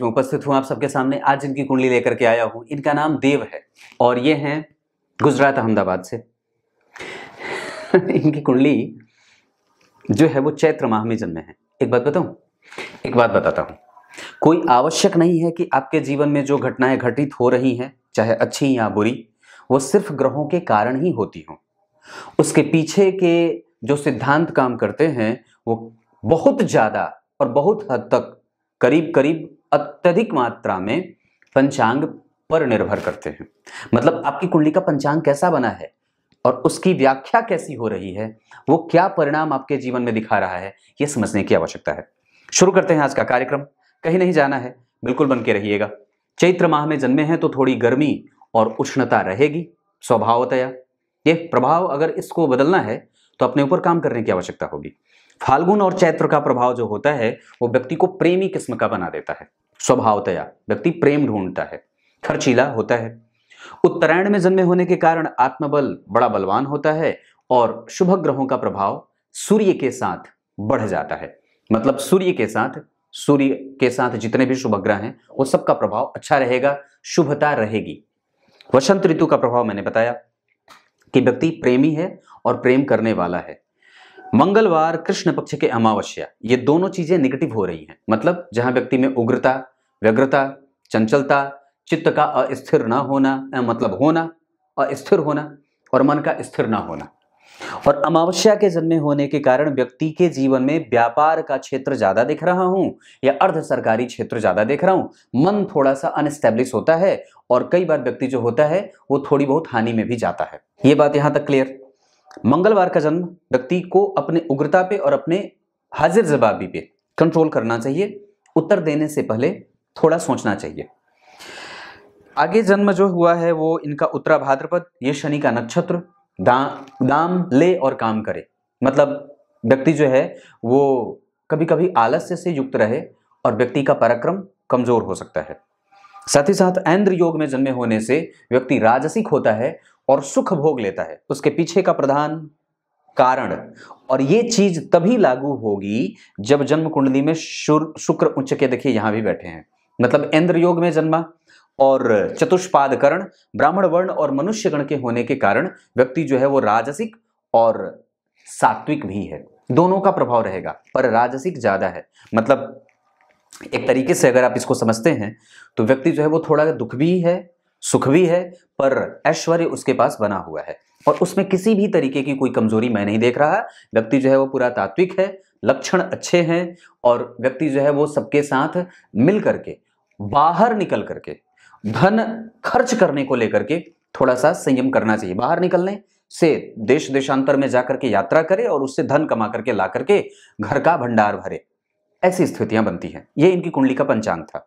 में उपस्थित हूं आप सबके सामने। आज इनकी कुंडली लेकर के आया हूं। इनका नाम देव है और ये हैं गुजरात अहमदाबाद से। इनकी कुंडली जो है वो चैत्र माह में जन्मे हैं। एक बात बताता हूं। कोई आवश्यक नहीं है कि आपके जीवन में जो घटनाएं घटित हो रही हैं, चाहे अच्छी या बुरी, वो सिर्फ ग्रहों के कारण ही होती हों। उसके पीछे के जो सिद्धांत काम करते हैं वो बहुत ज्यादा और बहुत हद तक करीब करीब अत्यधिक मात्रा में पंचांग पर निर्भर करते हैं। मतलब आपकी कुंडली का पंचांग कैसा बना है और उसकी व्याख्या कैसी हो रही है, वो क्या परिणाम आपके जीवन में दिखा रहा है, ये समझने की आवश्यकता है। शुरू करते हैं आज का कार्यक्रम। कहीं नहीं जाना है, बिल्कुल बन के रहिएगा। चैत्र माह में जन्मे हैं तो थोड़ी गर्मी और उष्णता रहेगी स्वभावतया। ये प्रभाव अगर इसको बदलना है तो अपने ऊपर काम करने की आवश्यकता होगी। फाल्गुन और चैत्र का प्रभाव जो होता है वो व्यक्ति को प्रेमी किस्म का बना देता है। स्वभावतया व्यक्ति प्रेम ढूंढता है, खर्चीला होता है। उत्तरायण में जन्मे होने के कारण आत्मबल बड़ा बलवान होता है और शुभ ग्रहों का प्रभाव सूर्य के साथ बढ़ जाता है। मतलब सूर्य के साथ जितने भी शुभ ग्रह हैं वो सबका प्रभाव अच्छा रहेगा, शुभता रहेगी। वसंत ऋतु का प्रभाव मैंने बताया कि व्यक्ति प्रेमी है और प्रेम करने वाला है। मंगलवार, कृष्ण पक्ष के अमावस्या, ये दोनों चीजें निगेटिव हो रही हैं। मतलब जहां व्यक्ति में उग्रता, व्यग्रता, चंचलता, चित्त का अस्थिर ना होना, मतलब होना अस्थिर होना और मन का स्थिर ना होना। और अमावस्या के जन्मे होने के कारण व्यक्ति के जीवन में व्यापार का क्षेत्र ज्यादा देख रहा हूं या अर्ध सरकारी क्षेत्र ज्यादा देख रहा हूं। मन थोड़ा सा अनस्टेब्लिश होता है और कई बार व्यक्ति जो होता है वो थोड़ी बहुत हानि में भी जाता है। ये बात यहां तक क्लियर। मंगलवार का जन्म व्यक्ति को अपने उग्रता पे और अपने हाजिर जवाबी पे कंट्रोल करना चाहिए। उत्तर देने से पहले थोड़ा सोचना चाहिए। आगे जन्म जो हुआ है वो इनका उत्तरा भाद्रपद, ये शनि का नक्षत्र। दाम ले और काम करे। मतलब व्यक्ति जो है वो कभी कभी आलस्य से युक्त रहे और व्यक्ति का पराक्रम कमजोर हो सकता है। साथ ही साथ ऐंद्र योग में जन्मे होने से व्यक्ति राजसिक होता है और सुख भोग लेता है। उसके पीछे का प्रधान कारण, और ये चीज तभी लागू होगी जब जन्म कुंडली में शुक्र उच्च के, देखिए यहां भी बैठे हैं। मतलब ऐंद्र योग में जन्मा और चतुष्पाद करण, ब्राह्मण वर्ण और मनुष्य गण के होने के कारण व्यक्ति जो है वो राजसिक और सात्विक भी है। दोनों का प्रभाव रहेगा पर राजसिक ज्यादा है। मतलब एक तरीके से अगर आप इसको समझते हैं तो व्यक्ति जो है वो थोड़ा दुख भी है, सुख भी है, पर ऐश्वर्य उसके पास बना हुआ है और उसमें किसी भी तरीके की कोई कमजोरी मैं नहीं देख रहा। व्यक्ति जो है वो पूरा तात्विक है, लक्षण अच्छे हैं और व्यक्ति जो है वो सबके साथ मिल करके, बाहर निकल करके धन खर्च करने को लेकर के थोड़ा सा संयम करना चाहिए। बाहर निकलने से देश देशांतर में जाकर के यात्रा करे और उससे धन कमा करके ला करके घर का भंडार भरे, ऐसी स्थितियां बनती हैं। ये इनकी कुंडली का पंचांग था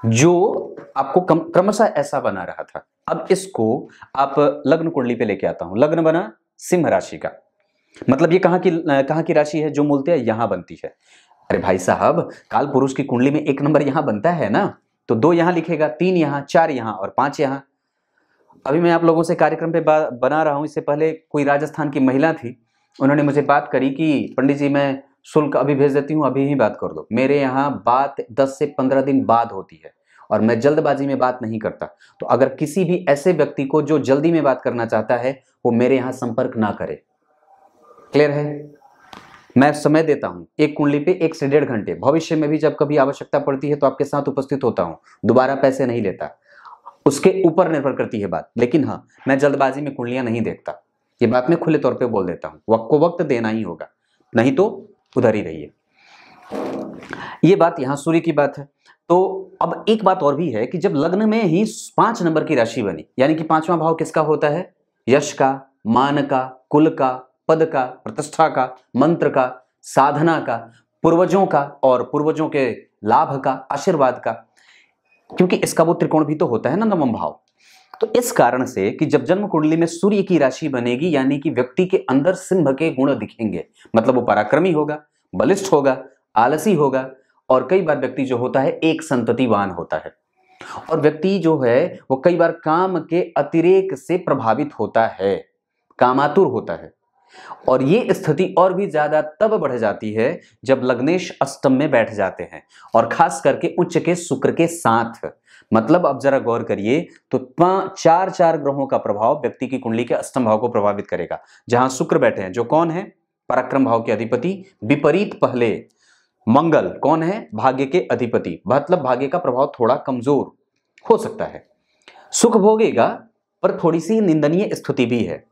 जो आपको क्रमशः ऐसा बना रहा था। अब इसको आप लग्न कुंडली पे लेके आता हूं। लग्न बना सिंह राशि का। मतलब ये कहां की राशि है जो मूलतः यहां बनती है। अरे भाई साहब, काल पुरुष की कुंडली में 1 नंबर यहां बनता है ना, तो 2 यहां लिखेगा, 3 यहां, 4 यहां और 5 यहां। अभी मैं आप लोगों से कार्यक्रम पे बना रहा हूं। इससे पहले कोई राजस्थान की महिला थी, उन्होंने मुझे बात करी कि पंडित जी मैं शुल्क अभी भेज देती हूं, अभी ही बात कर दो। मेरे यहाँ बात 10 से 15 दिन बाद होती है और मैं जल्दबाजी में बात नहीं करता। तो अगर किसी भी ऐसे व्यक्ति को जो जल्दी में बात करना चाहता है वो मेरे यहाँ संपर्क ना करे। क्लियर है? मैं समय देता हूं एक कुंडली पे 1 से 1.5 घंटे। भविष्य में भी जब कभी आवश्यकता पड़ती है तो आपके साथ उपस्थित होता हूं। दोबारा पैसे नहीं लेता, उसके ऊपर निर्भर करती है बात। लेकिन हाँ, मैं जल्दबाजी में कुंडलियां नहीं देखता। ये बात मैं खुले तौर पे बोल देता हूं। वक्त को वक्त देना ही होगा, नहीं तो उधर ही रहिए। ये बात यहां सूर्य की बात है। तो अब एक बात और भी है कि जब लग्न में ही 5 नंबर की राशि बनी, यानी कि 5वां भाव किसका होता है? यश का, मान का, कुल का, पद का, प्रतिष्ठा का, मंत्र का, साधना का, पूर्वजों का और पूर्वजों के लाभ का, आशीर्वाद का। क्योंकि इसका वो त्रिकोण भी तो होता है ना, 9वां भाव। तो इस कारण से कि जब जन्म कुंडली में सूर्य की राशि बनेगी, यानी कि व्यक्ति के अंदर सिंह के गुण दिखेंगे। मतलब वो पराक्रमी होगा, बलिष्ठ होगा, आलसी होगा और कई बार व्यक्ति जो होता है एक संततिवान होता है। और व्यक्ति जो है वो कई बार काम के अतिरेक से प्रभावित होता है, कामातुर होता है। और ये स्थिति और भी ज्यादा तब बढ़ जाती है जब लग्नेश अष्टम में बैठ जाते हैं, और खास करके उच्च के शुक्र के साथ। मतलब अब जरा गौर करिए तो चार चार ग्रहों का प्रभाव व्यक्ति की कुंडली के अष्टम भाव को प्रभावित करेगा। जहां शुक्र बैठे हैं, जो कौन है, पराक्रम भाव के अधिपति, विपरीत पहले मंगल कौन है, भाग्य के अधिपति, मतलब भाग्य का प्रभाव थोड़ा कमजोर हो सकता है, सुख भोगेगा पर थोड़ी सी निंदनीय स्थिति भी है।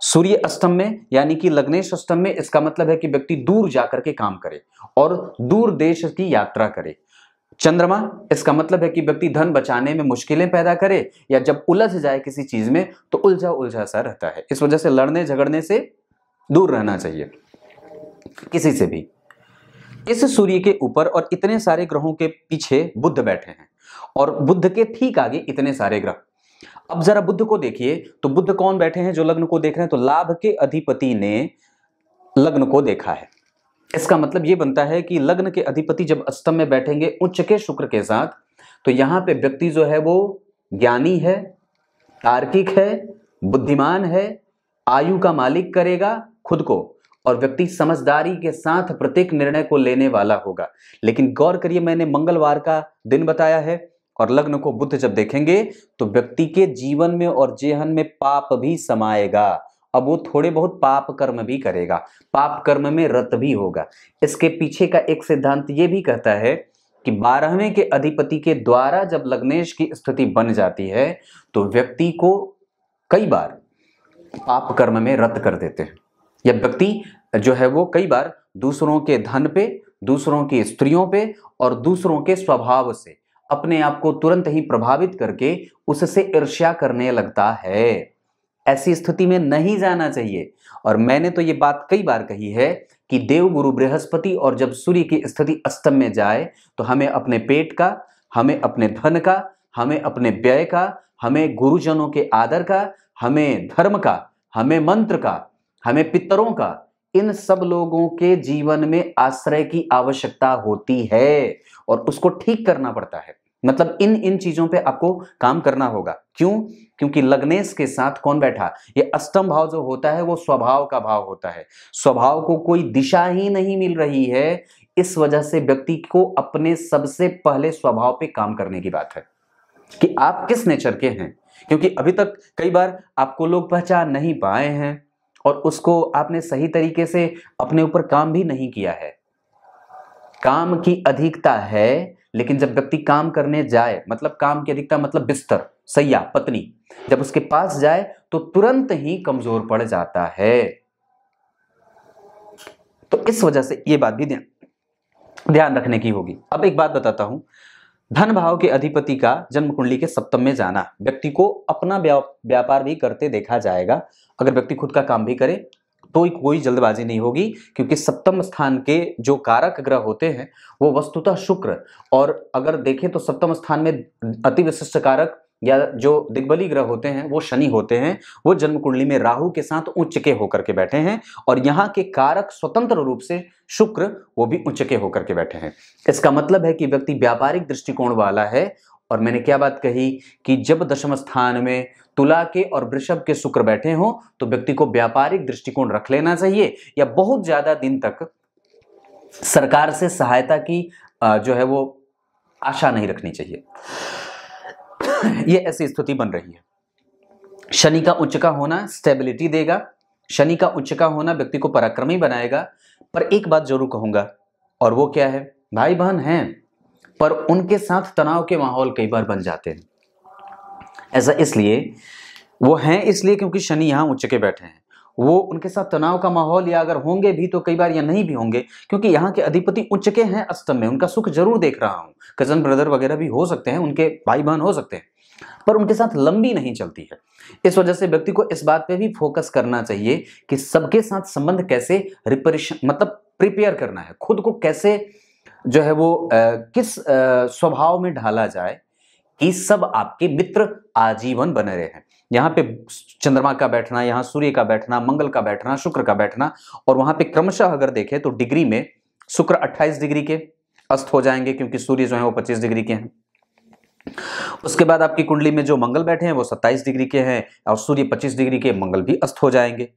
सूर्य अष्टम में यानी कि लग्नेश अष्टम में, इसका मतलब है कि व्यक्ति दूर जाकर के काम करे और दूर देश की यात्रा करे। चंद्रमा, इसका मतलब है कि व्यक्ति धन बचाने में मुश्किलें पैदा करे, या जब उलझ जाए किसी चीज में तो उलझा उलझा सा रहता है। इस वजह से लड़ने झगड़ने से दूर रहना चाहिए किसी से भी। इस सूर्य के ऊपर और इतने सारे ग्रहों के पीछे बुध बैठे हैं, और बुध के ठीक आगे इतने सारे ग्रह। अब जरा बुध को देखिए तो बुध कौन बैठे हैं जो लग्न को देख रहे हैं, तो लाभ के अधिपति ने लग्न को देखा है। इसका मतलब यह बनता है कि लग्न के अधिपति जब अष्टम में बैठेंगे उच्च के शुक्र के साथ, तो यहां पे व्यक्ति जो है वो ज्ञानी है, तार्किक है, बुद्धिमान है, आयु का मालिक करेगा खुद को, और व्यक्ति समझदारी के साथ प्रत्येक निर्णय को लेने वाला होगा। लेकिन गौर करिए, मैंने मंगलवार का दिन बताया है, और लग्न को बुध जब देखेंगे तो व्यक्ति के जीवन में और जेहन में पाप भी समाएगा। अब वो थोड़े बहुत पाप कर्म भी करेगा, पाप कर्म में रत भी होगा। इसके पीछे का एक सिद्धांत ये भी कहता है कि 12वें के अधिपति के द्वारा जब लग्नेश की स्थिति बन जाती है तो व्यक्ति को कई बार पाप कर्म में रत कर देते हैं, या व्यक्ति जो है वो कई बार दूसरों के धन पे, दूसरों की स्त्रियों पे और दूसरों के स्वभाव से अपने आप को तुरंत ही प्रभावित करके उससे ईर्ष्या करने लगता है। ऐसी स्थिति में नहीं जाना चाहिए। और मैंने तो ये बात कई बार कही है कि देव गुरु बृहस्पति और जब सूर्य की स्थिति अष्टम में जाए तो हमें अपने पेट का, हमें अपने धन का, हमें अपने व्यय का, हमें गुरुजनों के आदर का, हमें धर्म का, हमें मंत्र का, हमें पितरों का, इन सब लोगों के जीवन में आश्रय की आवश्यकता होती है और उसको ठीक करना पड़ता है। मतलब इन चीजों पे आपको काम करना होगा। क्यों? क्योंकि लग्नेश के साथ कौन बैठा, ये अष्टम भाव जो होता है वो स्वभाव का भाव होता है। स्वभाव को कोई दिशा ही नहीं मिल रही है, इस वजह से व्यक्ति को अपने सबसे पहले स्वभाव पे काम करने की बात है कि आप किस नेचर के हैं। क्योंकि अभी तक कई बार आपको लोग पहचान नहीं पाए हैं और उसको आपने सही तरीके से अपने ऊपर काम भी नहीं किया है। काम की अधिकता है, लेकिन जब व्यक्ति काम करने जाए, मतलब काम की अधिकता मतलब बिस्तर, सैया, पत्नी, जब उसके पास जाए तो तुरंत ही कमजोर पड़ जाता है। तो इस वजह से ये बात भी ध्यान रखने की होगी। अब एक बात बताता हूं, धन भाव के अधिपति का जन्म कुंडली के सप्तम में जाना व्यक्ति को अपना व्यापार भी करते देखा जाएगा। अगर व्यक्ति खुद का काम भी करे तो कोई जल्दबाजी नहीं होगी, क्योंकि सप्तम स्थान के जो कारक ग्रह होते हैं वो वस्तुतः शुक्र, और अगर देखें तो सप्तम स्थान में अति विशिष्ट कारक या जो दिग्बली ग्रह होते हैं वो शनि होते हैं। वो जन्म कुंडली में राहु के साथ उच्च के होकर के बैठे हैं, और यहाँ के कारक स्वतंत्र रूप से शुक्र वो भी उच्च के होकर के बैठे हैं। इसका मतलब है कि व्यक्ति व्यापारिक दृष्टिकोण वाला है। और मैंने क्या बात कही कि जब दशम स्थान में तुला के और वृषभ के शुक्र बैठे हों तो व्यक्ति को व्यापारिक दृष्टिकोण रख लेना चाहिए, या बहुत ज्यादा दिन तक सरकार से सहायता की जो है वो आशा नहीं रखनी चाहिए। ये ऐसी स्थिति बन रही है। शनि का उच्च का होना स्टेबिलिटी देगा, शनि का उच्च का होना व्यक्ति को पराक्रमी बनाएगा। पर एक बात जरूर कहूंगा, और वो क्या है, भाई बहन हैं पर उनके साथ तनाव के माहौल कई बार बन जाते हैं। ऐसा इसलिए वो हैं इसलिए क्योंकि शनि यहां उच्च के बैठे हैं। वो उनके साथ तनाव का माहौल, या अगर होंगे भी तो कई बार या नहीं भी होंगे, क्योंकि यहाँ के अधिपति उच्च के हैं अष्टम में। उनका सुख जरूर देख रहा हूं, कजन ब्रदर वगैरह भी हो सकते हैं, उनके भाई बहन हो सकते हैं, पर उनके साथ लंबी नहीं चलती है। इस वजह से व्यक्ति को इस बात पे भी फोकस करना चाहिए कि सबके साथ संबंध कैसे मतलब प्रिपेयर करना है, खुद को कैसे जो है वो किस स्वभाव में ढाला जाए कि सब आपके मित्र आजीवन बने रहे। यहाँ पे चंद्रमा का बैठना, यहाँ सूर्य का बैठना, मंगल का बैठना, शुक्र का बैठना, और वहां पे क्रमशः अगर देखें तो डिग्री में शुक्र 28 डिग्री के अस्त हो जाएंगे, क्योंकि सूर्य जो है वो 25 डिग्री के हैं। उसके बाद आपकी कुंडली में जो मंगल बैठे हैं वो 27 डिग्री के हैं, और सूर्य 25 डिग्री के, मंगल भी अस्त हो जाएंगे।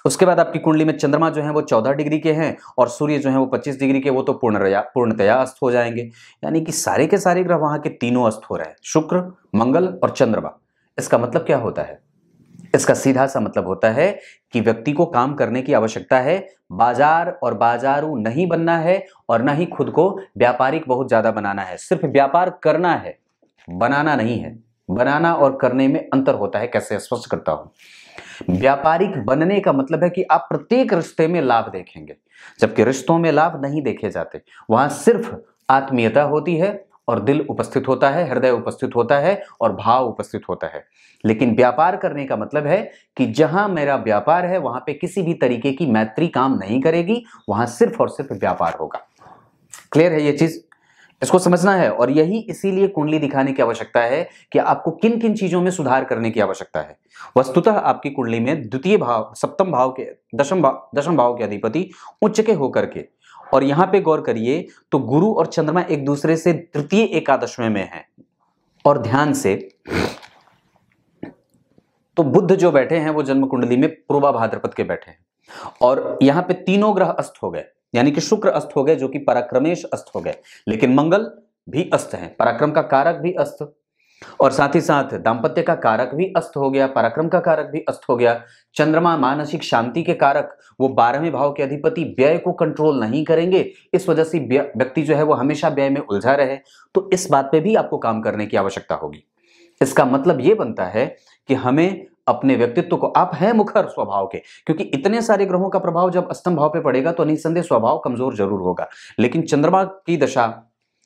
उसके बाद आपकी कुंडली में चंद्रमा जो है वो 14 डिग्री के हैं और सूर्य जो है वो 25 डिग्री के, वो तो पूर्णतया अस्त हो जाएंगे। यानी कि सारे के सारे ग्रह वहां के तीनों अस्त हो रहे हैं, शुक्र, मंगल और चंद्रमा। इसका मतलब क्या होता है? इसका सीधा सा मतलब होता है कि व्यक्ति को काम करने की आवश्यकता है, बाजार और बाजारू नहीं बनना है और ना ही खुद को व्यापारिक बहुत ज्यादा बनाना है। सिर्फ व्यापार करना है, बनाना नहीं है। बनाना और करने में अंतर होता है। कैसे स्पष्ट करता हूं। व्यापारिक बनने का मतलब है कि आप प्रत्येक रिश्ते में लाभ देखेंगे, जबकि रिश्तों में लाभ नहीं देखे जाते। वहां सिर्फ आत्मीयता होती है और दिल उपस्थित होता है, हृदय उपस्थित होता है और भाव उपस्थित होता है। लेकिन व्यापार करने का मतलब है कि जहां मेरा व्यापार है वहां पे किसी भी तरीके की मैत्री काम नहीं करेगी, वहां सिर्फ और सिर्फ व्यापार होगा। क्लियर है ये चीज? इसको समझना है। और यही इसीलिए कुंडली दिखाने की आवश्यकता है कि आपको किन किन चीजों में सुधार करने की आवश्यकता है। वस्तुतः आपकी कुंडली में द्वितीय भाव, सप्तम भाव के, दशम भाव के अधिपति उच्च के होकर के, और यहां पे गौर करिए तो गुरु और चंद्रमा एक दूसरे से तृतीय एकादशवें में है। और ध्यान से, तो बुध जो बैठे हैं वो जन्म कुंडली में पूर्वा भाद्रपद के बैठे हैं, और यहां पे तीनों ग्रह अस्त हो गए। यानी कि शुक्र अस्त हो गए जो कि पराक्रमेश अस्त हो गए, लेकिन मंगल भी अस्त है, पराक्रम का कारक भी अस्त, और साथ ही साथ दाम्पत्य का कारक भी अस्त हो गया, पराक्रम का कारक भी अस्त हो गया। चंद्रमा मानसिक शांति के कारक, वो 12वें भाव के अधिपति व्यय को कंट्रोल नहीं करेंगे, इस वजह से व्यक्ति जो है वो हमेशा व्यय में उलझा रहे। तो इस बात पे भी आपको काम करने की आवश्यकता होगी। इसका मतलब ये बनता है कि हमें अपने व्यक्तित्व को, आप हैं मुखर स्वभाव के, क्योंकि इतने सारे ग्रहों का प्रभाव जब अष्टम भाव पे पड़ेगा तो निसंदेह स्वभाव कमजोर जरूर होगा। लेकिन चंद्रमा की दशा,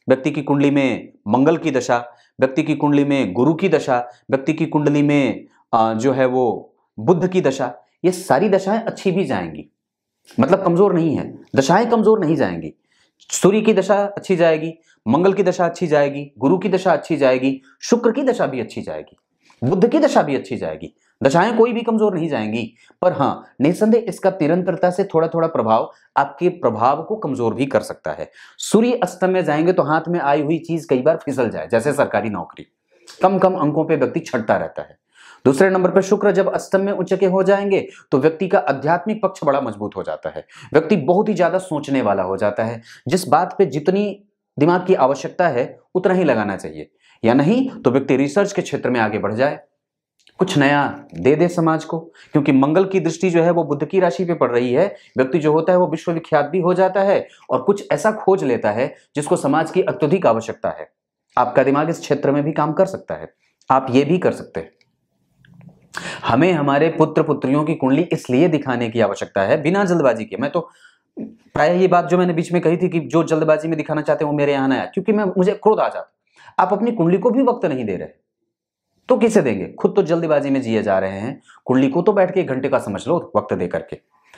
व्यक्ति की कुंडली में मंगल की दशा, व्यक्ति की कुंडली में गुरु की दशा, व्यक्ति की कुंडली में जो है वो बुध की दशा, ये सारी दशाएं अच्छी भी जाएंगी, मतलब कमजोर नहीं है, दशाएं कमजोर नहीं जाएंगी। सूर्य की दशा अच्छी जाएगी, मंगल की दशा अच्छी जाएगी, गुरु की दशा अच्छी जाएगी, शुक्र की दशा भी अच्छी जाएगी, बुध की दशा भी अच्छी जाएगी। दशाएं कोई भी कमजोर नहीं जाएंगी। पर हां, निसंदेह इसका निरंतरता से थोड़ा थोड़ा प्रभाव आपके प्रभाव को कमजोर भी कर सकता है। सूर्य अष्टम में जाएंगे तो हाथ में आई हुई चीज कई बार फिसल जाए, जैसे सरकारी नौकरी, कम कम अंकों पे व्यक्ति छटता रहता है। दूसरे नंबर पर शुक्र जब अष्टम में उच्च के हो जाएंगे तो व्यक्ति का आध्यात्मिक पक्ष बड़ा मजबूत हो जाता है, व्यक्ति बहुत ही ज्यादा सोचने वाला हो जाता है। जिस बात पे जितनी दिमाग की आवश्यकता है उतना ही लगाना चाहिए, या नहीं तो व्यक्ति रिसर्च के क्षेत्र में आगे बढ़ जाए, कुछ नया दे दे समाज को। क्योंकि मंगल की दृष्टि जो है वो बुध की राशि पे पड़ रही है, व्यक्ति जो होता है वो विश्वविख्यात भी हो जाता है और कुछ ऐसा खोज लेता है जिसको समाज की अत्यधिक आवश्यकता है। आपका दिमाग इस क्षेत्र में भी काम कर सकता है, आप ये भी कर सकते हैं। हमें हमारे पुत्र पुत्रियों की कुंडली इसलिए दिखाने की आवश्यकता है बिना जल्दबाजी के। मैं तो प्राय ये बात जो मैंने बीच में कही थी कि जो जल्दबाजी में दिखाना चाहते हैं वो मेरे यहां ना आए, क्योंकि मुझे क्रोध आ जाता। आप अपनी कुंडली को भी वक्त नहीं दे रहे तो किसे देंगे? खुद तो जल्दबाजी में जिए जा रहे हैं, कुंडली को तो बैठ के 1 घंटे का समझ लो वक्त दे करके,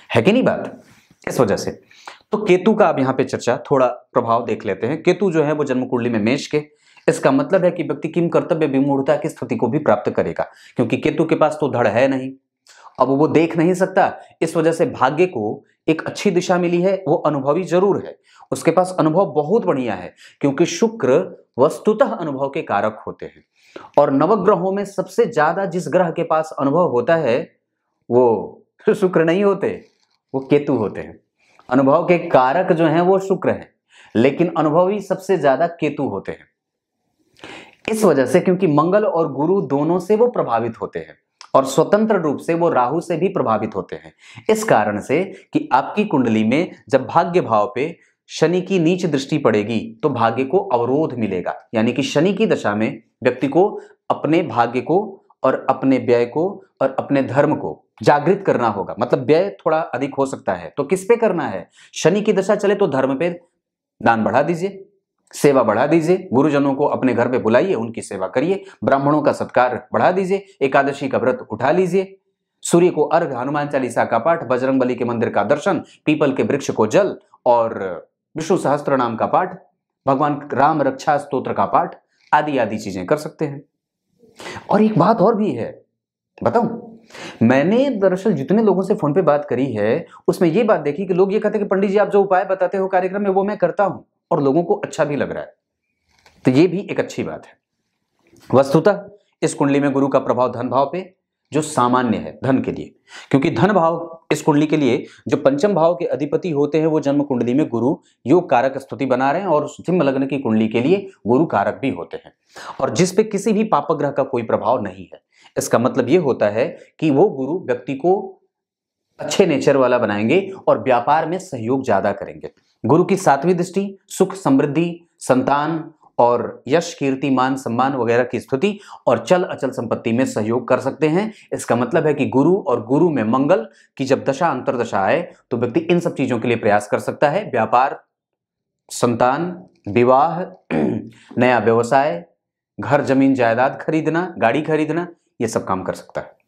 है कि नहीं बात? इस वजह से तो केतु का अब यहां पे चर्चा, थोड़ा प्रभाव देख लेते हैं। केतु जो है वो जन्म कुंडली में मेष के, इसका मतलब है कि व्यक्ति किम कर्तव्य विमूढ़ता की स्थिति को भी प्राप्त करेगा, क्योंकि केतु के पास तो धड़ है नहीं, अब वो देख नहीं सकता। इस वजह से भाग्य को एक अच्छी दिशा मिली है, वो अनुभवी जरूर है, उसके पास अनुभव बहुत बढ़िया है, क्योंकि शुक्र वस्तुतः अनुभव के कारक होते हैं। और नवग्रहों में सबसे ज्यादा जिस ग्रह के पास अनुभव होता है वो शुक्र नहीं होते, वो केतु होते हैं। अनुभव के कारक जो हैं वो शुक्र हैं, लेकिन अनुभवी सबसे ज्यादा केतु होते हैं। इस वजह से, क्योंकि मंगल और गुरु दोनों से वो प्रभावित होते हैं और स्वतंत्र रूप से वो राहु से भी प्रभावित होते हैं। इस कारण से कि आपकी कुंडली में जब भाग्य भाव पे शनि की नीच दृष्टि पड़ेगी तो भाग्य को अवरोध मिलेगा। यानी कि शनि की दशा में व्यक्ति को अपने भाग्य को और अपने व्यय को और अपने धर्म को जागृत करना होगा। मतलब व्यय थोड़ा अधिक हो सकता है तो किस पे करना है? शनि की दशा चले तो धर्म पे दान बढ़ा दीजिए, सेवा बढ़ा दीजिए, गुरुजनों को अपने घर पे बुलाइए, उनकी सेवा करिए, ब्राह्मणों का सत्कार बढ़ा दीजिए, एकादशी का व्रत उठा लीजिए, सूर्य को अर्घ, हनुमान चालीसा का पाठ, बजरंगबली के मंदिर का दर्शन, पीपल के वृक्ष को जल और विष्णु सहस्त्र नाम का पाठ, भगवान राम रक्षा स्तोत्र का पाठ, आदि आदि चीजें कर सकते हैं। और एक बात और भी है, बताऊं, मैंने दरअसल जितने लोगों से फोन पे बात करी है उसमें ये बात देखी कि लोग ये कहते हैं कि पंडित जी आप जो उपाय बताते हो कार्यक्रम में वो मैं करता हूं और लोगों को अच्छा भी लग रहा है, तो ये भी एक अच्छी बात है। वस्तुतः इस कुंडली में गुरु का प्रभाव धन भाव पे, जो सामान्य है धन के लिए, क्योंकि धन भाव इस कुंडली के लिए जो पंचम भाव के अधिपति होते हैं वो जन्म कुंडली में गुरु योग कारक स्थिति बना रहे हैं और सिंह लग्न की कुंडली के लिए गुरु कारक भी होते हैं और जिस पे किसी भी पाप ग्रह का कोई प्रभाव नहीं है। इसका मतलब ये होता है कि वो गुरु व्यक्ति को अच्छे नेचर वाला बनाएंगे और व्यापार में सहयोग ज्यादा करेंगे। गुरु की 7वीं दृष्टि सुख समृद्धि संतान और यश कीर्ति मान सम्मान वगैरह की स्थिति और चल अचल संपत्ति में सहयोग कर सकते हैं। इसका मतलब है कि गुरु और गुरु में मंगल की जब दशा अंतरदशा आए तो व्यक्ति इन सब चीजों के लिए प्रयास कर सकता है। व्यापार संतान विवाह नया व्यवसाय घर जमीन जायदाद खरीदना गाड़ी खरीदना ये सब काम कर सकता है।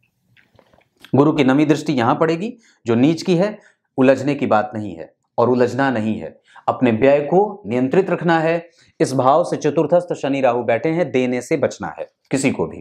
गुरु की 9वीं दृष्टि यहां पड़ेगी जो नीच की है। उलझने की बात नहीं है और उलझना नहीं है, अपने व्यय को नियंत्रित रखना है। इस भाव से चतुर्थस्थ शनि राहु बैठे हैं, देने से बचना है किसी को भी,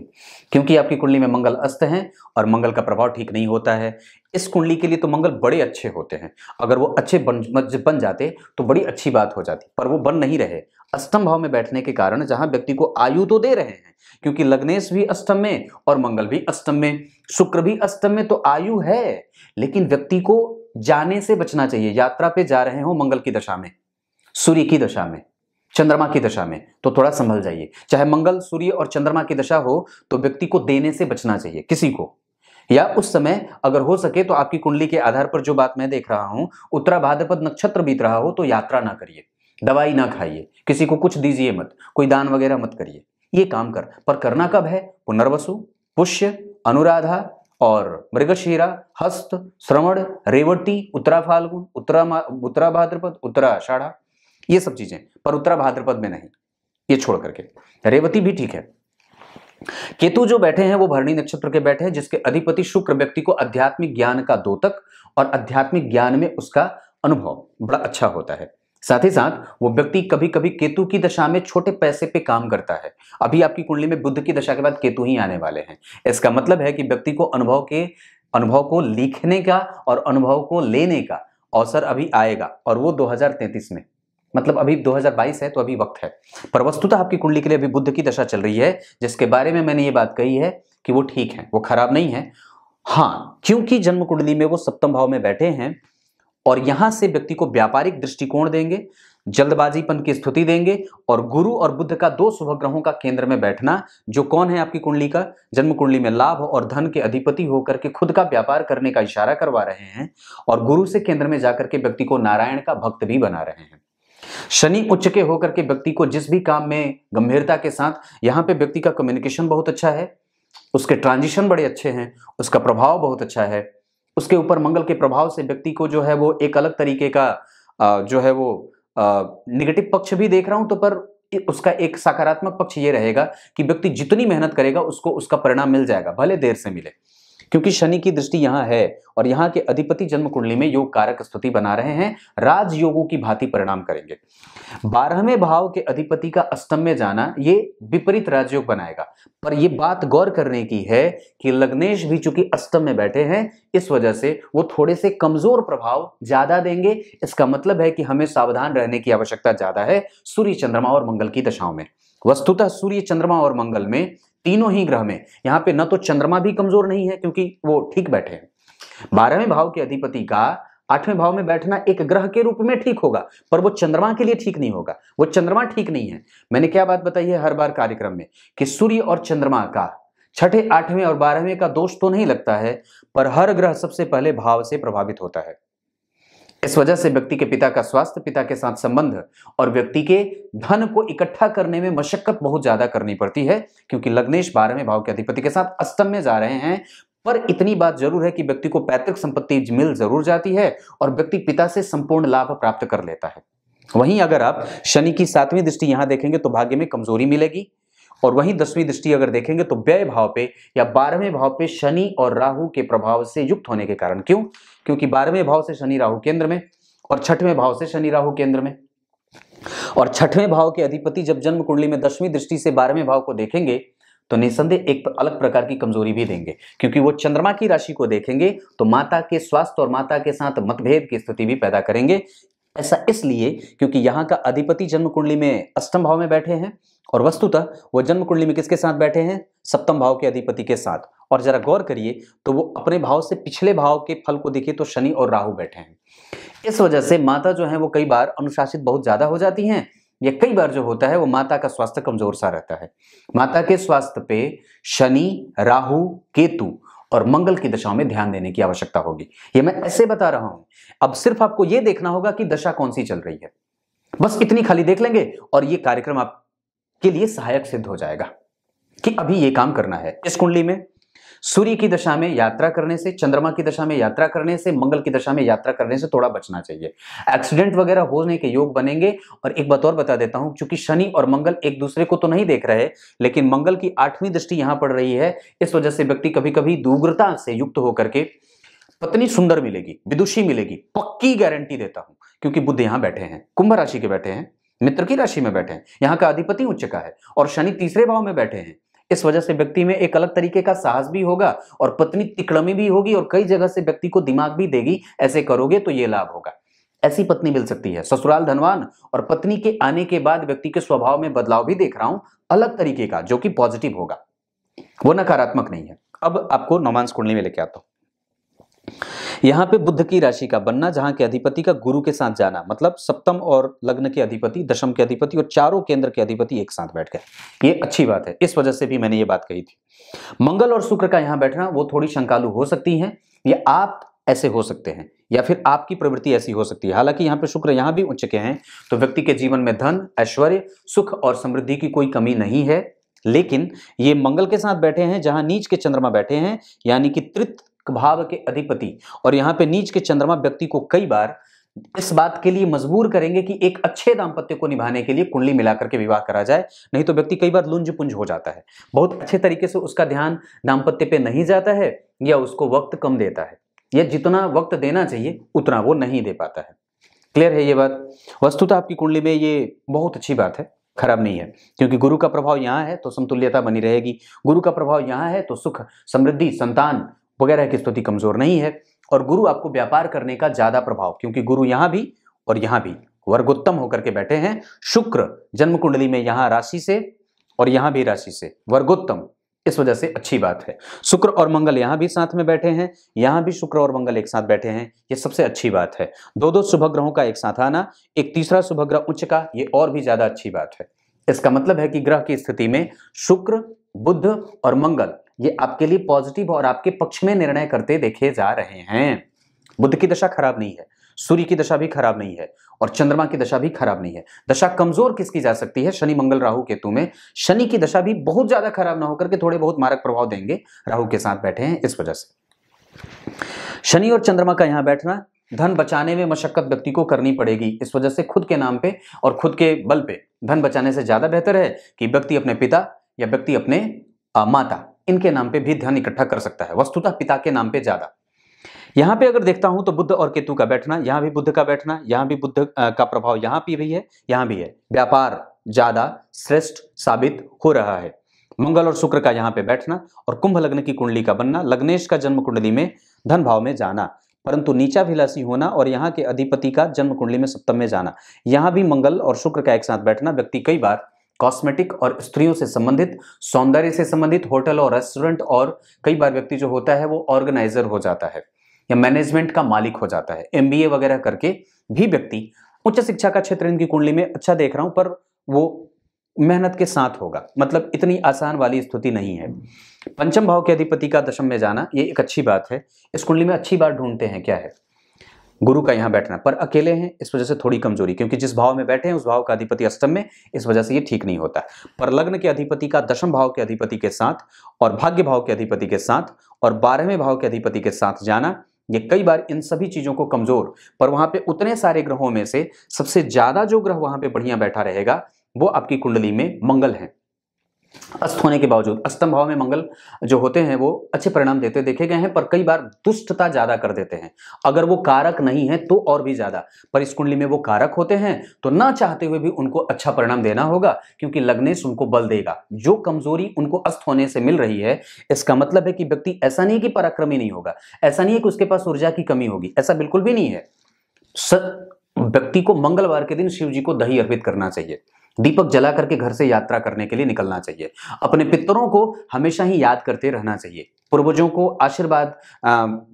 क्योंकि आपकी कुंडली में मंगल अस्त हैं और मंगल का प्रभाव ठीक नहीं होता है। इस कुंडली के लिए तो मंगल बड़े अच्छे होते हैं, अगर वो अच्छे बन जाते तो बड़ी अच्छी बात हो जाती, पर वो बन नहीं रहे। अष्टम भाव में बैठने के कारण जहां व्यक्ति को आयु तो दे रहे हैं, क्योंकि लग्नेश भी अष्टम में और मंगल भी अष्टम में, शुक्र भी अष्टम में, तो आयु है, लेकिन व्यक्ति को जाने से बचना चाहिए। यात्रा पे जा रहे हो मंगल की दशा में, सूर्य की दशा में, चंद्रमा की दशा में, तो थोड़ा संभल जाइए। चाहे मंगल सूर्य और चंद्रमा की दशा हो तो व्यक्ति को देने से बचना चाहिए किसी को, या उस समय अगर हो सके तो आपकी कुंडली के आधार पर जो बात मैं देख रहा हूं, उत्तरा भाद्रपद नक्षत्र बीत रहा हो तो यात्रा ना करिए, दवाई ना खाइए, किसी को कुछ दीजिए मत, कोई दान वगैरह मत करिए, ये काम कर। पर करना कब है? पुनर्वसु, पुष्य, अनुराधा और मृगशीरा, हस्त, श्रवण, रेवती, उत्तरा फाल्गुन, उत्तरा भाद्रपद, उत्तरा आषाढ़ा, ये सब चीजें, पर उत्तरा भाद्रपद में नहीं, ये छोड़ करके। रेवती भी ठीक है। केतु जो बैठे हैं वो भरणी नक्षत्र के बैठे हैं, जिसके अधिपति शुक्र व्यक्ति को आध्यात्मिक ज्ञान का द्योतक और आध्यात्मिक ज्ञान में उसका अनुभव बड़ा अच्छा होता है। साथ ही साथ वो व्यक्ति कभी कभी केतु की दशा में छोटे पैसे पे काम करता है। अभी आपकी कुंडली में बुध की दशा के बाद केतु ही आने वाले हैं। इसका मतलब है कि व्यक्ति को अनुभव को लिखने का और अनुभव को लेने का अवसर अभी आएगा, और वो 2033 में, मतलब अभी 2022 है तो अभी वक्त है। पर वस्तुतः आपकी कुंडली के लिए अभी बुध की दशा चल रही है, जिसके बारे में मैंने ये बात कही है कि वो ठीक है, वो खराब नहीं है। हाँ, क्योंकि जन्म कुंडली में वो सप्तम भाव में बैठे हैं और यहां से व्यक्ति को व्यापारिक दृष्टिकोण देंगे, जल्दबाजीपन की स्थिति देंगे, और गुरु और बुध का 2 शुभ ग्रहों का केंद्र में बैठना, जो कौन है आपकी कुंडली का जन्म कुंडली में लाभ और धन के अधिपति होकर के खुद का व्यापार करने का इशारा करवा रहे हैं, और गुरु से केंद्र में जाकर के व्यक्ति को नारायण का भक्त भी बना रहे हैं। शनि उच्च के होकर के व्यक्ति को जिस भी काम में गंभीरता के साथ, यहाँ पे व्यक्ति का कम्युनिकेशन बहुत अच्छा है, उसके ट्रांजिशन बड़े अच्छे हैं, उसका प्रभाव बहुत अच्छा है, उसके ऊपर मंगल के प्रभाव से व्यक्ति को जो है वो एक अलग तरीके का जो है वो निगेटिव पक्ष भी देख रहा हूं, तो पर उसका एक सकारात्मक पक्ष ये रहेगा कि व्यक्ति जितनी मेहनत करेगा उसको उसका परिणाम मिल जाएगा, भले देर से मिले, क्योंकि शनि की दृष्टि यहां है और यहां के अधिपति जन्म कुंडली में योग कारक स्थिति बना रहे हैं, राजयोगों की भांति परिणाम करेंगे। 12वें भाव के अधिपति का अष्टम में जाना ये विपरीत राजयोग बनाएगा, पर यह बात गौर करने की है कि लग्नेश भी चूंकि अष्टम में बैठे हैं, इस वजह से वो थोड़े से कमजोर प्रभाव ज्यादा देंगे। इसका मतलब है कि हमें सावधान रहने की आवश्यकता ज्यादा है सूर्य चंद्रमा और मंगल की दशाओं में। वस्तुतः सूर्य चंद्रमा और मंगल में, तीनों ही ग्रह में, यहाँ पे न तो चंद्रमा भी कमजोर नहीं है क्योंकि वो ठीक बैठे हैं। 12वें भाव के अधिपति का 8वें भाव में बैठना एक ग्रह के रूप में ठीक होगा, पर वो चंद्रमा के लिए ठीक नहीं होगा, वो चंद्रमा ठीक नहीं है। मैंने क्या बात बताई है हर बार कार्यक्रम में कि सूर्य और चंद्रमा का 6ठे 8वें और 12वें का दोष तो नहीं लगता है, पर हर ग्रह सबसे पहले भाव से प्रभावित होता है। इस वजह से व्यक्ति के पिता का स्वास्थ्य, पिता के साथ संबंध और व्यक्ति के धन को इकट्ठा करने में मशक्कत बहुत ज्यादा करनी पड़ती है, क्योंकि लग्नेश 12वें भाव के अधिपति के साथ अष्टम में जा रहे हैं। पर इतनी बात जरूर है कि व्यक्ति को पैतृक संपत्ति मिल जरूर जाती है और व्यक्ति पिता से संपूर्ण लाभ प्राप्त कर लेता है। वहीं अगर आप शनि की 7वीं दृष्टि यहां देखेंगे तो भाग्य में कमजोरी मिलेगी, और वहीं 10वीं दृष्टि अगर देखेंगे तो व्यय भाव पे या 12वें भाव पे शनि और राहु के प्रभाव से युक्त होने के कारण। क्यों? क्योंकि 12वें भाव से शनि राहु केंद्र में और 6ठवें भाव से शनि राहु केंद्र में, और 6ठवें भाव के अधिपति जब जन्म कुंडली में 10वीं दृष्टि से 12वें भाव को देखेंगे तो निसंदेह एक अलग प्रकार की कमजोरी भी देंगे, क्योंकि वो चंद्रमा की राशि को देखेंगे तो माता के स्वास्थ्य और माता के साथ मतभेद की स्थिति भी पैदा करेंगे। ऐसा इसलिए क्योंकि यहाँ का अधिपति जन्म कुंडली में अष्टम भाव में बैठे हैं, और वस्तुतः वो जन्म कुंडली में किसके साथ बैठे हैं? सप्तम भाव के अधिपति के साथ, और जरा गौर करिए तो वो अपने भाव से पिछले भाव के फल को देखिए तो शनि और राहु बैठे हैं। इस वजह से माता जो है वो कई बार अनुशासित बहुत ज्यादा हो जाती हैं, या कई बार जो होता है वो माता का स्वास्थ्य कमजोर सा रहता है। माता के स्वास्थ्य पे शनि, राहु, केतु और मंगल की दशाओं में ध्यान देने की आवश्यकता होगी। ये मैं ऐसे बता रहा हूं, अब सिर्फ आपको ये देखना होगा कि दशा कौन सी चल रही है, बस इतनी खाली देख लेंगे और ये कार्यक्रम आपके लिए सहायक सिद्ध हो जाएगा कि अभी ये काम करना है। इस कुंडली में सूर्य की दशा में यात्रा करने से, चंद्रमा की दशा में यात्रा करने से, मंगल की दशा में यात्रा करने से थोड़ा बचना चाहिए। एक्सीडेंट वगैरह होने के योग बनेंगे। और एक बात और बता देता हूं, क्योंकि शनि और मंगल एक दूसरे को तो नहीं देख रहे, लेकिन मंगल की 8वीं दृष्टि यहां पड़ रही है। इस वजह से व्यक्ति कभी कभी दुर्ग्रता से युक्त होकर के पत्नी सुंदर मिलेगी, विदुषी मिलेगी, पक्की गारंटी देता हूं, क्योंकि बुध यहां बैठे हैं, कुंभ राशि के बैठे हैं, मित्र की राशि में बैठे हैं, यहाँ का अधिपति उच्च का है और शनि तीसरे भाव में बैठे हैं। इस वजह से व्यक्ति में एक अलग तरीके का साहस भी होगा और पत्नी तिकड़मी भी होगी और कई जगह से व्यक्ति को दिमाग भी देगी, ऐसे करोगे तो ये लाभ होगा। ऐसी पत्नी मिल सकती है, ससुराल धनवान। और पत्नी के आने के बाद व्यक्ति के स्वभाव में बदलाव भी देख रहा हूं, अलग तरीके का, जो कि पॉजिटिव होगा, वो नकारात्मक नहीं है। अब आपको नवमांश कुंडली में लेके आता हूं। यहां पे बुध की राशि का बनना, जहां के अधिपति का गुरु के साथ जाना, मतलब सप्तम और लग्न के अधिपति, दशम के अधिपति और चारों केंद्र के अधिपति एक साथ बैठ गए, ये अच्छी बात है। इस वजह से भी मैंने ये बात कही थी। मंगल और शुक्र का यहां बैठना वो थोड़ी शंकालु हो सकती हैं, या आप ऐसे हो सकते हैं, या फिर आपकी प्रवृत्ति ऐसी हो सकती है। हालांकि यहाँ पे शुक्र यहां भी उच्च के हैं, तो व्यक्ति के जीवन में धन, ऐश्वर्य, सुख और समृद्धि की कोई कमी नहीं है। लेकिन ये मंगल के साथ बैठे हैं जहां नीच के चंद्रमा बैठे हैं, यानी कि तृतीय भाव के अधिपति, और यहाँ पे नीच के चंद्रमा व्यक्ति को कई बार इस बात के लिए मजबूर करेंगे कि एक अच्छे दाम्पत्य को निभाने के लिए कुंडली मिलाकर के विवाह करा जाए, नहीं तो व्यक्ति कई बार लुंज पुंज हो जाता है, बहुत अच्छे तरीके से उसका ध्यान दाम्पत्य पे नहीं जाता है, या उसको वक्त कम देता है, या जितना वक्त देना चाहिए उतना वो नहीं दे पाता है। क्लियर है ये बात? वस्तुतः आपकी कुंडली में ये बहुत अच्छी बात है, खराब नहीं है, क्योंकि गुरु का प्रभाव यहाँ है तो समतुल्यता बनी रहेगी। गुरु का प्रभाव यहाँ है तो सुख, समृद्धि, संतान वगैरह की स्थिति कमजोर नहीं है। और गुरु आपको व्यापार करने का ज्यादा प्रभाव, क्योंकि गुरु यहां भी और यहां भी वर्गोत्तम होकर के बैठे हैं। शुक्र जन्म कुंडली में यहां राशि से और यहां भी राशि से वर्गोत्तम, इस वजह से अच्छी बात है। शुक्र और मंगल यहां भी साथ में बैठे हैं, यहां भी शुक्र और मंगल एक साथ बैठे हैं, ये सबसे अच्छी बात है। दो शुभ ग्रहों का एक साथ आना, एक तीसरा शुभ ग्रह उच्च का, ये और भी ज्यादा अच्छी बात है। इसका मतलब है कि ग्रह की स्थिति में शुक्र, बुध और मंगल ये आपके लिए पॉजिटिव और आपके पक्ष में निर्णय करते देखे जा रहे हैं। बुध की दशा खराब नहीं है, सूर्य की दशा भी खराब नहीं है, और चंद्रमा की दशा भी खराब नहीं है। दशा कमजोर किसकी जा सकती है? शनि, मंगल, राहु, केतु में शनि की दशा भी बहुत ज्यादा खराब ना होकर के थोड़े बहुत मारक प्रभाव देंगे, राहु के साथ बैठे हैं इस वजह से। शनि और चंद्रमा का यहां बैठना, धन बचाने में मशक्कत व्यक्ति को करनी पड़ेगी, इस वजह से खुद के नाम पे और खुद के बल पे धन बचाने से ज्यादा बेहतर है कि व्यक्ति अपने पिता या व्यक्ति अपने माता, इनके नाम पे भी धन इकट्ठा कर सकता है, वस्तुतः पिता के नाम पे ज्यादा। यहां पे अगर देखता हूं तो बुध और केतु का बैठना, यहां भी बुध का बैठना, यहां भी बुध का प्रभाव यहां भी है, यहां भी है। व्यापार ज्यादा श्रेष्ठ साबित हो रहा है। मंगल और शुक्र का यहां पे बैठना और कुंभ लग्न की कुंडली का बनना, लग्नेश का जन्म कुंडली में धन भाव में जाना, परंतु नीचाभिलाषी होना और यहाँ के अधिपति का जन्म कुंडली में सप्तम में जाना, यहाँ भी मंगल और शुक्र का एक साथ बैठना व्यक्ति कई बार कॉस्मेटिक और स्त्रियों से संबंधित, सौंदर्य से संबंधित, होटल और रेस्टोरेंट, और कई बार व्यक्ति जो होता है वो ऑर्गेनाइजर हो जाता है या मैनेजमेंट का मालिक हो जाता है। MBA वगैरह करके भी व्यक्ति, उच्च शिक्षा का क्षेत्र इनकी कुंडली में अच्छा देख रहा हूं, पर वो मेहनत के साथ होगा, मतलब इतनी आसान वाली स्थिति नहीं है। पंचम भाव के अधिपति का दशम में जाना ये एक अच्छी बात है। इस कुंडली में अच्छी बात ढूंढते हैं क्या है? गुरु का यहाँ बैठना, पर अकेले हैं इस वजह से थोड़ी कमजोरी, क्योंकि जिस भाव में बैठे हैं उस भाव का अधिपति अष्टम में, इस वजह से ये ठीक नहीं होता। पर लग्न के अधिपति का दशम भाव के अधिपति के साथ और भाग्य भाव के अधिपति के साथ और 12वें भाव के अधिपति के साथ जाना, ये कई बार इन सभी चीजों को कमजोर, पर वहां पे उतने सारे ग्रहों में से सबसे ज्यादा जो ग्रह वहां पे बढ़िया बैठा रहेगा वो आपकी कुंडली में मंगल है। अस्त होने के बावजूद अष्टम भाव में मंगल जो होते हैं वो अच्छे परिणाम देते देखे गए हैं, पर कई बार दुष्टता ज्यादा कर देते हैं। अगर वो कारक नहीं है तो और भी ज्यादा, पर इस कुंडली में वो कारक होते हैं तो ना चाहते हुए भी उनको अच्छा परिणाम देना होगा, क्योंकि लग्नेश उनको बल देगा। जो कमजोरी उनको अस्त होने से मिल रही है, इसका मतलब है कि व्यक्ति ऐसा नहीं है कि पराक्रमी नहीं होगा, ऐसा नहीं है कि उसके पास ऊर्जा की कमी होगी, ऐसा बिल्कुल भी नहीं है। व्यक्ति को मंगलवार के दिन शिव जी को दही अर्पित करना चाहिए, दीपक जला करके घर से यात्रा करने के लिए निकलना चाहिए, अपने पितरों को हमेशा ही याद करते रहना चाहिए। पूर्वजों को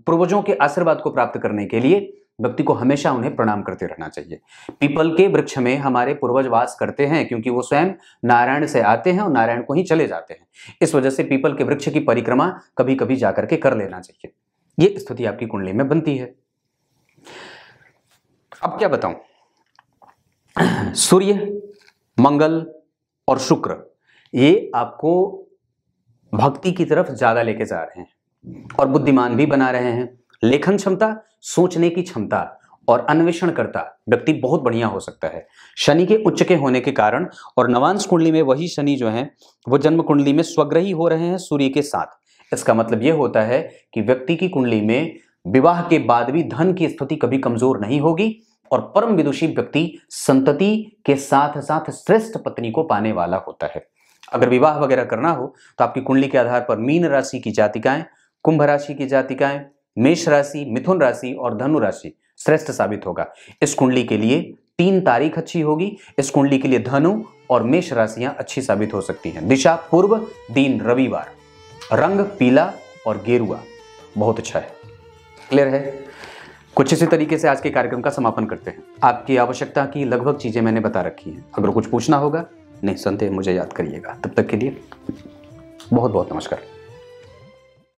पूर्वजों के आशीर्वाद को प्राप्त करने के लिए व्यक्ति को हमेशा उन्हें प्रणाम करते रहना चाहिए। पीपल के वृक्ष में हमारे पूर्वज वास करते हैं क्योंकि वो स्वयं नारायण से आते हैं और नारायण को ही चले जाते हैं। इस वजह से पीपल के वृक्ष की परिक्रमा कभी कभी जाकर के कर लेना चाहिए। ये स्थिति आपकी कुंडली में बनती है। अब क्या बताऊं, सूर्य, मंगल और शुक्र ये आपको भक्ति की तरफ ज्यादा लेके जा रहे हैं और बुद्धिमान भी बना रहे हैं। लेखन क्षमता, सोचने की क्षमता और अन्वेषण करता व्यक्ति बहुत बढ़िया हो सकता है। शनि के उच्च के होने के कारण और नवांश कुंडली में वही शनि जो है वो जन्म कुंडली में स्वग्रही हो रहे हैं सूर्य के साथ। इसका मतलब यह होता है कि व्यक्ति की कुंडली में विवाह के बाद भी धन की स्थिति कभी कमजोर नहीं होगी और परम विदुषी व्यक्ति संतति के साथ साथ श्रेष्ठ पत्नी को पाने वाला होता है। अगर विवाह वगैरह करना हो तो आपकी कुंडली के आधार पर मीन राशि की जातिकाएं, कुंभ राशि की जातिकाएं, मेष राशि, मिथुन राशि और धनु राशि श्रेष्ठ साबित होगा। इस कुंडली के लिए 3 तारीख अच्छी होगी। इस कुंडली के लिए धनु और मेष राशियां अच्छी साबित हो सकती हैं। दिशा पूर्व, दिन रविवार, रंग पीला और गेरुआ बहुत अच्छा है। क्लियर है? कुछ इसी तरीके से आज के कार्यक्रम का समापन करते हैं। आपकी आवश्यकता की लगभग चीजें मैंने बता रखी हैं। अगर कुछ पूछना होगा निसंदेह मुझे याद करिएगा। तब तक के लिए बहुत बहुत नमस्कार।